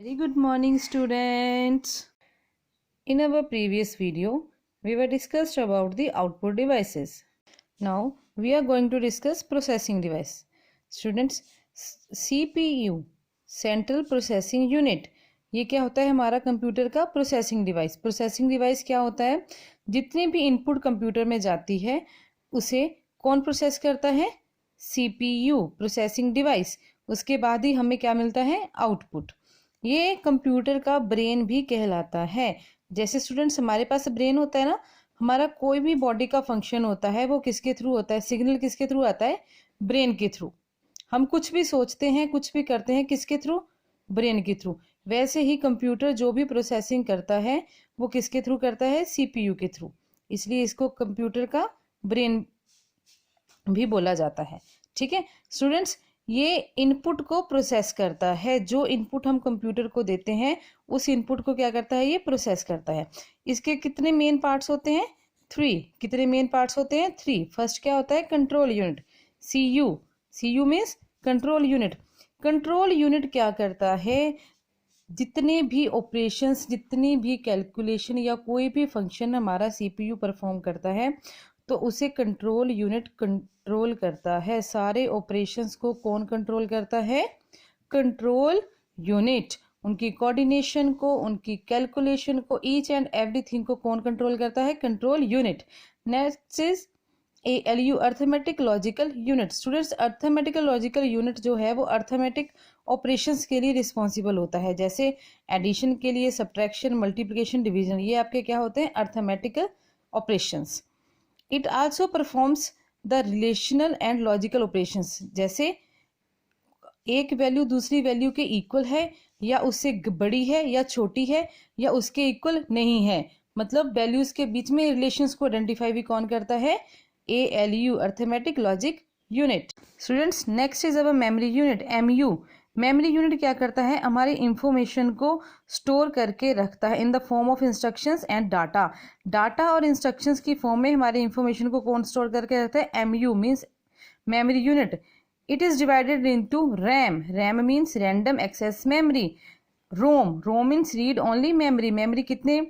Very good morning, students. In our previous video, we were discussed about the output devices. Now, we are going to discuss processing device. Students, CPU, Central Processing Unit, ये क्या होता है हमारा computer का processing device. Processing device क्या होता है? जितनी भी इनपुट कंप्यूटर में जाती है उसे कौन प्रोसेस करता है? CPU, processing device. उसके बाद ही हमें क्या मिलता है? आउटपुट। ये कंप्यूटर का ब्रेन भी कहलाता है। जैसे स्टूडेंट्स हमारे पास ब्रेन होता है ना, हमारा कोई भी बॉडी का फंक्शन होता है वो किसके थ्रू होता है? सिग्नल किसके थ्रू आता है? ब्रेन के थ्रू। हम कुछ भी सोचते हैं, कुछ भी करते हैं, किसके थ्रू? ब्रेन के थ्रू। वैसे ही कंप्यूटर जो भी प्रोसेसिंग करता है वो किसके थ्रू करता है? CPU के थ्रू। इसलिए इसको कंप्यूटर का ब्रेन भी बोला जाता है। ठीक है स्टूडेंट्स, ये इनपुट को प्रोसेस करता है। जो इनपुट हम कंप्यूटर को देते हैं उस इनपुट को क्या करता है? ये प्रोसेस करता है। इसके कितने मेन पार्ट्स होते हैं? 3। कितने मेन पार्ट्स होते हैं? 3। फर्स्ट क्या होता है? Control unit, CU। CU means control unit. Control unit क्या करता है? जितने भी ऑपरेशंस, जितनी भी कैलकुलेशन या कोई भी फंक्शन हमारा CPU परफॉर्म करता है तो उसे कंट्रोल यूनिट कंट्रोल करता है। सारे ऑपरेशंस को कौन कंट्रोल करता है? Control unit. उनकी कोऑर्डिनेशन को, उनकी कैलकुलेशन को, ईच एंड एवरीथिंग को कौन कंट्रोल करता है? Control unit. Next is ALU, arithmetic logical unit. Students, arithmetical logical unit जो है वो अर्थमेटिक ऑपरेशंस के लिए रिस्पॉन्सिबल होता है। जैसे एडिशन के लिए सब्ट्रैक्शन, मल्टीप्लिकेशन, डिवीजन, ये आपके क्या होते हैं? Arithmetical operations. It also performs the relational and logical operations. जैसे एक वैल्यू दूसरी वैल्यू के इक्वल है या उससे बड़ी है या छोटी है या उसके इक्वल नहीं है, मतलब वैल्यूज के बीच में रिलेशंस को आइडेंटिफाई भी कौन करता है? ALU, arithmetic logic unit. Students, next is our memory unit, MU। Memory unit क्या करता है? हमारी इंफॉर्मेशन को स्टोर करके रखता है in the form of instructions and data. Data और इंस्ट्रक्शंस की फॉर्म में हमारी इंफॉर्मेशन को कौन स्टोर करके रखता है? MU means memory unit. It is divided into RAM. RAM means random access memory. ROM means read only memory. Memory कितने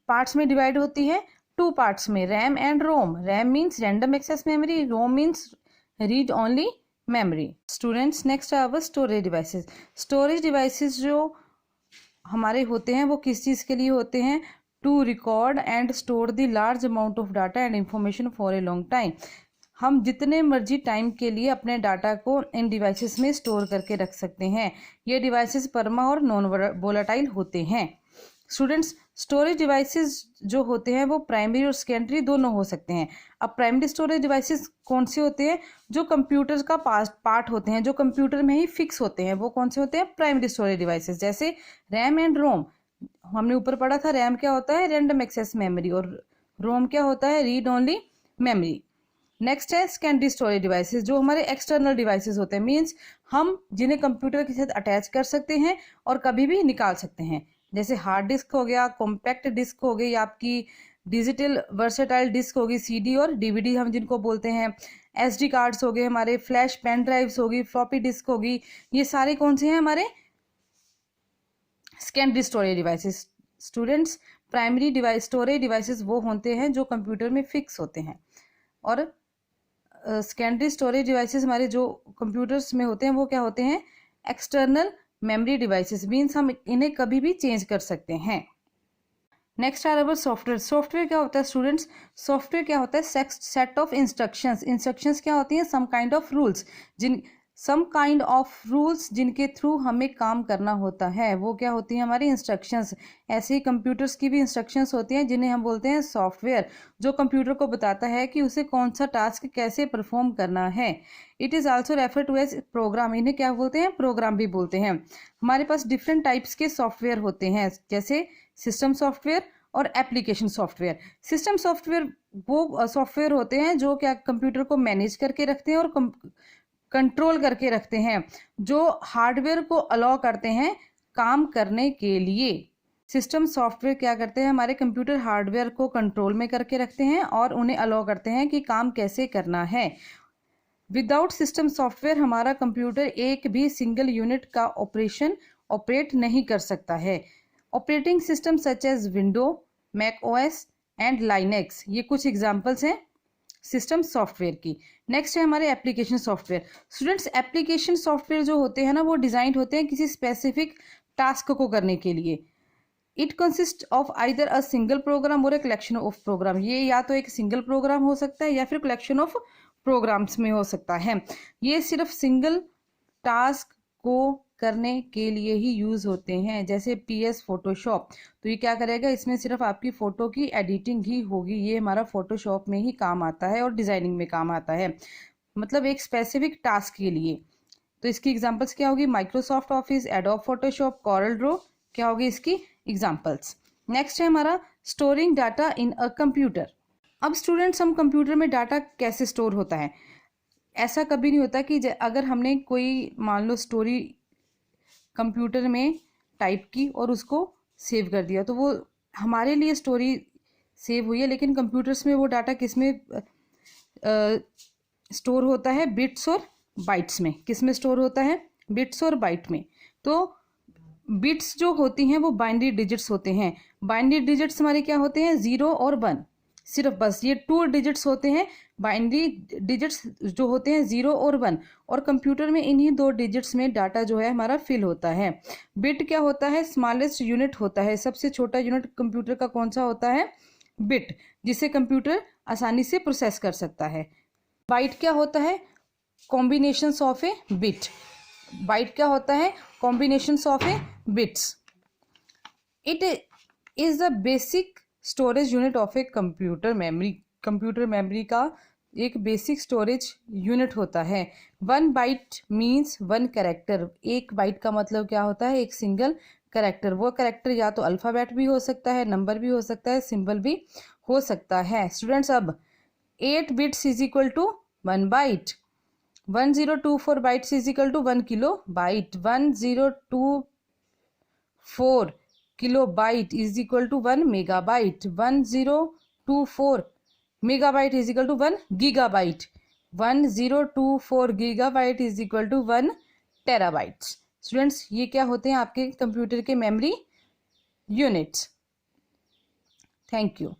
पार्ट्स में डिवाइड होती है? 2 पार्ट्स में, RAM and ROM. RAM means random access memory, ROM means read only memory. Students, next our storage devices. Storage devices जो हमारे होते हैं वो किस चीज़ के लिए होते हैं? To record and store the large amount of data and information for a long time. हम जितने मर्जी टाइम के लिए अपने डाटा को इन डिवाइसेस में स्टोर करके रख सकते हैं। ये डिवाइसेस परमा और नॉन वोलाटाइल होते हैं। स्टूडेंट्स, स्टोरेज डिवाइसेस जो होते हैं वो प्राइमरी और सेकेंडरी दोनों हो सकते हैं। अब प्राइमरी स्टोरेज डिवाइसेस कौन से होते हैं? जो कंप्यूटर का पार्ट होते हैं, जो कंप्यूटर में ही फिक्स होते हैं, वो कौन से होते हैं? Primary storage devices. जैसे रैम एंड रोम। हमने ऊपर पढ़ा था, रैम क्या होता है? Random access memory. और रोम क्या होता है? Read only memory. नेक्स्ट है सेकेंडरी स्टोरेज डिवाइसेस, जो हमारे एक्सटर्नल डिवाइसेस होते हैं, मीन्स हम जिन्हें कंप्यूटर के साथ अटैच कर सकते हैं और कभी भी निकाल सकते हैं। जैसे हार्ड डिस्क हो गया, कॉम्पैक्ट डिस्क हो गई, आपकी डिजिटल वर्सेटाइल डिस्क होगी, CD और DVD हम जिनको बोलते हैं, SD कार्ड्स हो गए हमारे, फ्लैश पेन ड्राइव्स होगी, फ्लॉपी डिस्क होगी। ये सारे कौन से हैं? हमारे secondary storage devices. Students, primary device storage devices वो होते हैं जो कंप्यूटर में फिक्स होते हैं, और सेकेंडरी स्टोरेज डिवाइसेस हमारे जो कंप्यूटर्स में होते हैं वो क्या होते हैं? एक्सटर्नल मेमोरी डिवाइसेस, मीन्स हम इन्हें कभी भी चेंज कर सकते हैं। Next are our software. Software क्या होता है स्टूडेंट्स? सॉफ्टवेयर क्या होता है? Set of instructions. इंस्ट्रक्शंस क्या होती हैं? सम काइंड ऑफ रूल्स जिनके थ्रू हमें काम करना होता है, वो क्या होती हैं? हमारी इंस्ट्रक्शंस। ऐसे ही कंप्यूटर्स की भी इंस्ट्रक्शंस होती हैं जिन्हें हम बोलते हैं सॉफ्टवेयर, जो कंप्यूटर को बताता है कि उसे कौन सा टास्क कैसे परफॉर्म करना है। It is also refer to as program. इन्हें क्या बोलते हैं? प्रोग्राम भी बोलते हैं। हमारे पास डिफरेंट टाइप्स के सॉफ्टवेयर होते हैं, जैसे सिस्टम सॉफ्टवेयर और एप्लीकेशन सॉफ्टवेयर। सिस्टम सॉफ्टवेयर वो सॉफ्टवेयर होते हैं जो क्या कंप्यूटर को मैनेज करके रखते हैं और कंट्रोल करके रखते हैं, जो हार्डवेयर को अलाउ करते हैं काम करने के लिए। सिस्टम सॉफ्टवेयर क्या करते हैं? हमारे कंप्यूटर हार्डवेयर को कंट्रोल में करके रखते हैं और उन्हें अलाउ करते हैं कि काम कैसे करना है। विदाउट सिस्टम सॉफ्टवेयर हमारा कंप्यूटर एक भी सिंगल यूनिट का ऑपरेशन ऑपरेट नहीं कर सकता है। Operating system such as window, Mac OS and Linux, ये कुछ एग्जाम्पल्स हैं सिस्टम सॉफ्टवेयर की। नेक्स्ट है हमारे application software. Students, application software जो होते हैं ना, वो डिजाइन होते हैं किसी स्पेसिफिक टास्क को करने के लिए। It consist of either a single program और ए कलेक्शन ऑफ प्रोग्राम। ये या तो एक सिंगल प्रोग्राम हो सकता है या फिर कलेक्शन ऑफ प्रोग्राम्स में हो सकता है। ये सिर्फ सिंगल टास्क को करने के लिए ही यूज होते हैं, जैसे PS फोटोशॉप। तो ये क्या करेगा, इसमें सिर्फ आपकी फोटो की एडिटिंग ही होगी, ये हमारा फोटोशॉप में ही काम आता है और डिजाइनिंग में काम आता है, मतलब एक स्पेसिफिक टास्क के लिए। तो इसकी एग्जांपल्स क्या होगी, Microsoft Office, Adobe Photoshop, Corel Draw, क्या होगी इसकी एग्जांपल्स। नेक्स्ट है हमारा storing data in a computer. अब स्टूडेंट्स, हम कंप्यूटर में डाटा कैसे स्टोर होता है, ऐसा कभी नहीं होता कि अगर हमने कोई मान लो स्टोरी कंप्यूटर में टाइप की और उसको सेव कर दिया, तो वो हमारे लिए स्टोरी सेव हुई है, लेकिन कंप्यूटर्स में वो डाटा किस में स्टोर होता है, बिट्स और बाइट्स में। किस में स्टोर होता है, बिट्स और बाइट में। तो बिट्स जो होती हैं वो बाइनरी डिजिट्स होते हैं। बाइनरी डिजिट्स हमारे क्या होते हैं, 0 और 1, सिर्फ बस ये 2 डिजिट्स होते हैं। बाइनरी डिजिट्स जो होते हैं 0 और 1, और कंप्यूटर में इन्हीं 2 डिजिट्स में डाटा जो है हमारा फिल होता है। बिट क्या होता है, स्मॉलेस्ट यूनिट होता है। सबसे छोटा यूनिट कंप्यूटर का कौन सा होता है, बिट, जिसे कंप्यूटर आसानी से प्रोसेस कर सकता है। बाइट क्या होता है, combinations of a bit. Byte क्या होता है, combinations of a bits. It is the basic storage unit of a computer memory. Computer memory का एक बेसिक स्टोरेज यूनिट होता है। 1 बाइट मीन्स 1 कैरेक्टर। 1 बाइट का मतलब क्या होता है, एक सिंगल कैरेक्टर। वो कैरेक्टर या तो अल्फ़ाबेट भी हो सकता है, नंबर भी हो सकता है, सिंबल भी हो सकता है। स्टूडेंट्स, अब 8 bits is equal to 1 byte. 1024 bytes is equal to 1 kilo byte. 1024 kilobyte is equal to 1 megabyte. 1024 megabyte is equal to 1 gigabyte. 1024 gigabyte is equal to 1 terabyte. Students, ये क्या होते हैं आपके कंप्यूटर के मेमोरी यूनिट्स। Thank you.